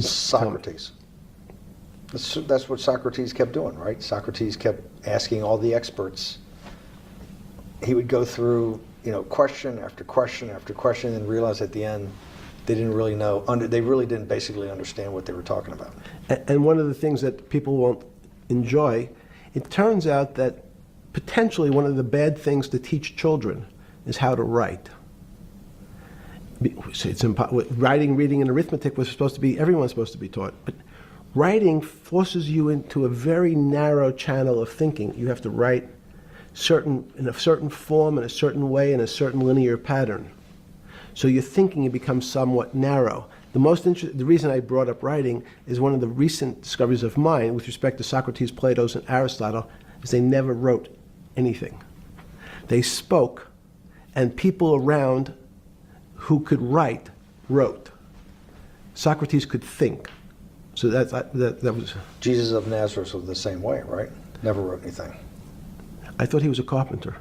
Socrates. That's what Socrates kept doing, right? Socrates kept asking all the experts. He would go through, question after question after question, and realize at the end they didn't really know. They really didn't basically understand what they were talking about. And one of the things that people won't enjoy, it turns out that potentially one of the bad things to teach children is how to write. Writing, reading, and arithmetic was supposed to be, everyone's supposed to be taught. But writing forces you into a very narrow channel of thinking. You have to write in a certain form, in a certain way, in a certain linear pattern. So your thinking becomes somewhat narrow. The reason I brought up writing is one of the recent discoveries of mine with respect to Socrates, Plato, and Aristotle is they never wrote anything. They spoke, and people around who could write wrote. Socrates could think. So that was... Jesus of Nazareth was the same way, right? Never wrote anything. I thought he was a carpenter.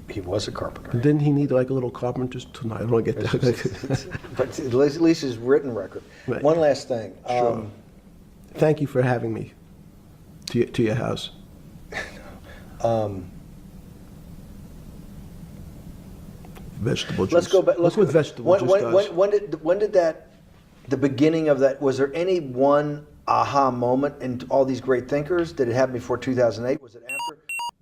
He was a carpenter. But didn't he need like a little carpenter's tonight? I don't get that. But at least his written record. Right. One last thing. Sure. Thank you for having me to your house. Vegetable juice. Let's go back. Look what vegetable juice does. When did that? The beginning of that. Was there any one aha moment in all these great thinkers? Did it happen before 2008? Was it after?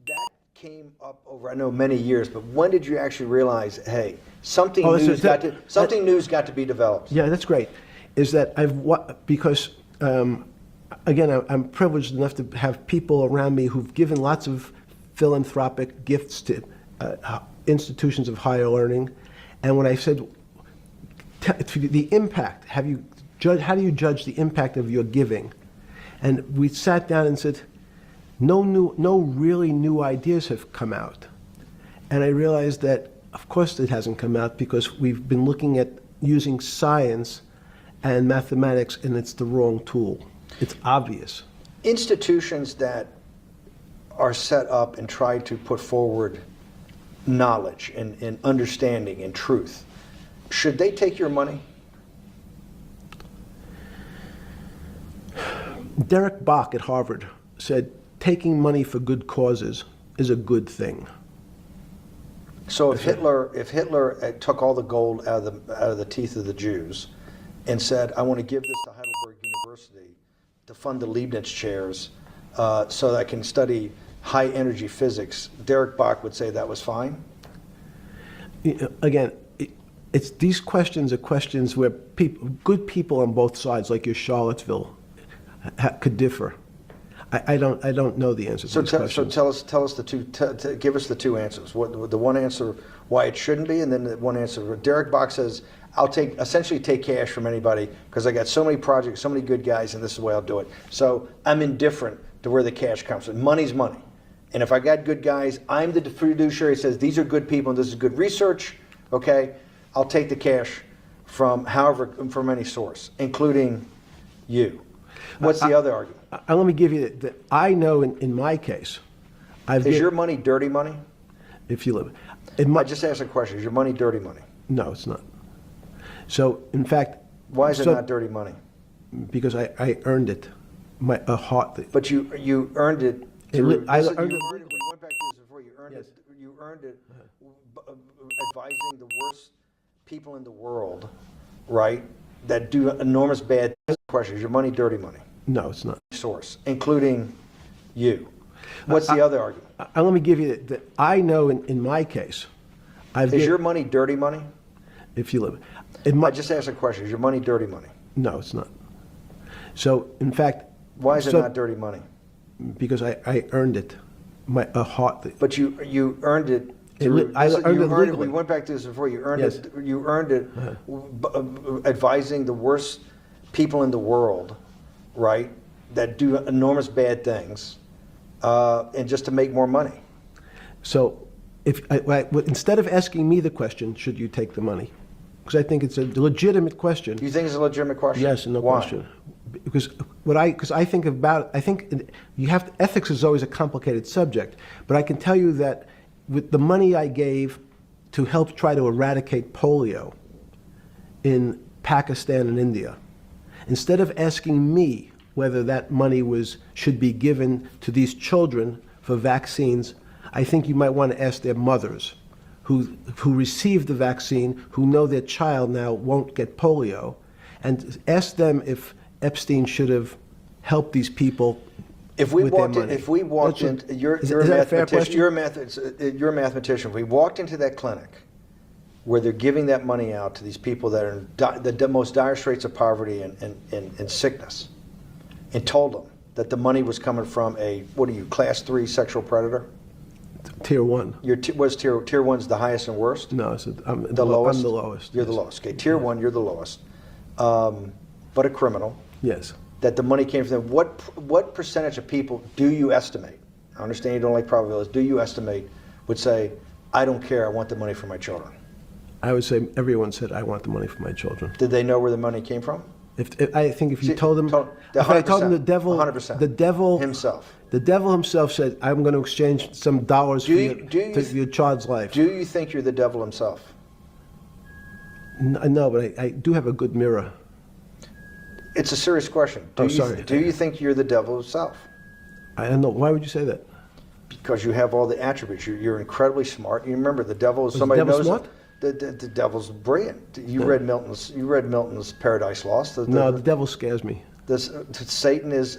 That came up over, I know, many years. But when did you actually realize, hey, something new's got to be developed? Yeah, that's great. Is that because again, I'm privileged enough to have people around me who've given lots of philanthropic gifts to institutions of higher learning, and when I said the impact, how do you judge the impact of your giving? And we sat down and said, no really new ideas have come out. And I realized that, of course, it hasn't come out because we've been looking at using science and mathematics, and it's the wrong tool. It's obvious. Institutions that are set up and try to put forward knowledge and understanding and truth, should they take your money? Derek Bach at Harvard said, taking money for good causes is a good thing. So if Hitler took all the gold out of the teeth of the Jews and said, I want to give this to Heidelberg University to fund the Leibniz chairs so that I can study high energy physics, Derek Bach would say that was fine? Again, these questions are questions where good people on both sides, like your Charlottesville, could differ. I don't know the answer to these questions. So tell us the two. Give us the two answers. The one answer why it shouldn't be, and then the one answer. Derek Bach says, I'll essentially take cash from anybody because I got so many projects, so many good guys, and this is the way I'll do it. So I'm indifferent to where the cash comes from. Money's money. And if I got good guys, I'm the fiduciary that says these are good people and this is good research, okay? I'll take the cash from any source, including you. What's the other argument? Let me give you that. I know in my case, is your money dirty money? If you live, I just asked a question. Is your money dirty money? No, it's not. So, in fact, why is it not dirty money? Because I earned it, a heart. But you earned it. We went back to this before. You earned it. You earned it advising the worst people in the world, right? That do enormous bad things. Question: Is your money dirty money? No, it's not. Source, including you. What's the other argument? Let me give you that. I know in my case, is your money dirty money? If you live, I just asked a question. Is your money dirty money? No, it's not. So, in fact, why is it not dirty money? Because I earned it, a heart. But you earned it. I earned it legally. We went back to this before. You earned it. You earned it advising the worst people in the world, right? That do enormous bad things, and just to make more money. So, instead of asking me the question, should you take the money? Because I think it's a legitimate question. You think it's a legitimate question? Yes, no question. Because I think ethics is always a complicated subject, but I can tell you that with the money I gave to help try to eradicate polio in Pakistan and India, Instead of asking me whether that money should be given to these children for vaccines, I think you might want to ask their mothers who received the vaccine, who know their child now won't get polio, and ask them if Epstein should have helped these people. If we with their walked in, money. if we walked That's in, you're is a that a fair mathematician. question? You're a mathematician. If we walked into that clinic where they're giving that money out to these people that are in the most dire straits of poverty and sickness, and told them that the money was coming from what are you, class 3 sexual predator? Tier 1. Was tier 1's the highest and worst? No, I'm The lowest? I'm the lowest. You're the yes. lowest. Okay, tier 1, you're the lowest. But a criminal. Yes. That the money came from them. What percentage of people do you estimate? I understand you don't like probabilities. Do you estimate would say, I don't care, I want the money for my children? I would say everyone said, I want the money for my children. Did they know where the money came from? I think if you See, told them, if I told them the devil, 100%. the devil Himself. The devil himself said, I'm going to exchange some dollars for your child's life. Do you think you're the devil himself? No, but I do have a good mirror. It's a serious question. Sorry. Do you think you're the devil himself? I don't know. Why would you say that? Because you have all the attributes. You're incredibly smart. You remember the devil is Was somebody the devil knows smart? The devil's brilliant. You read Milton's Paradise Lost. No, the devil scares me. Satan is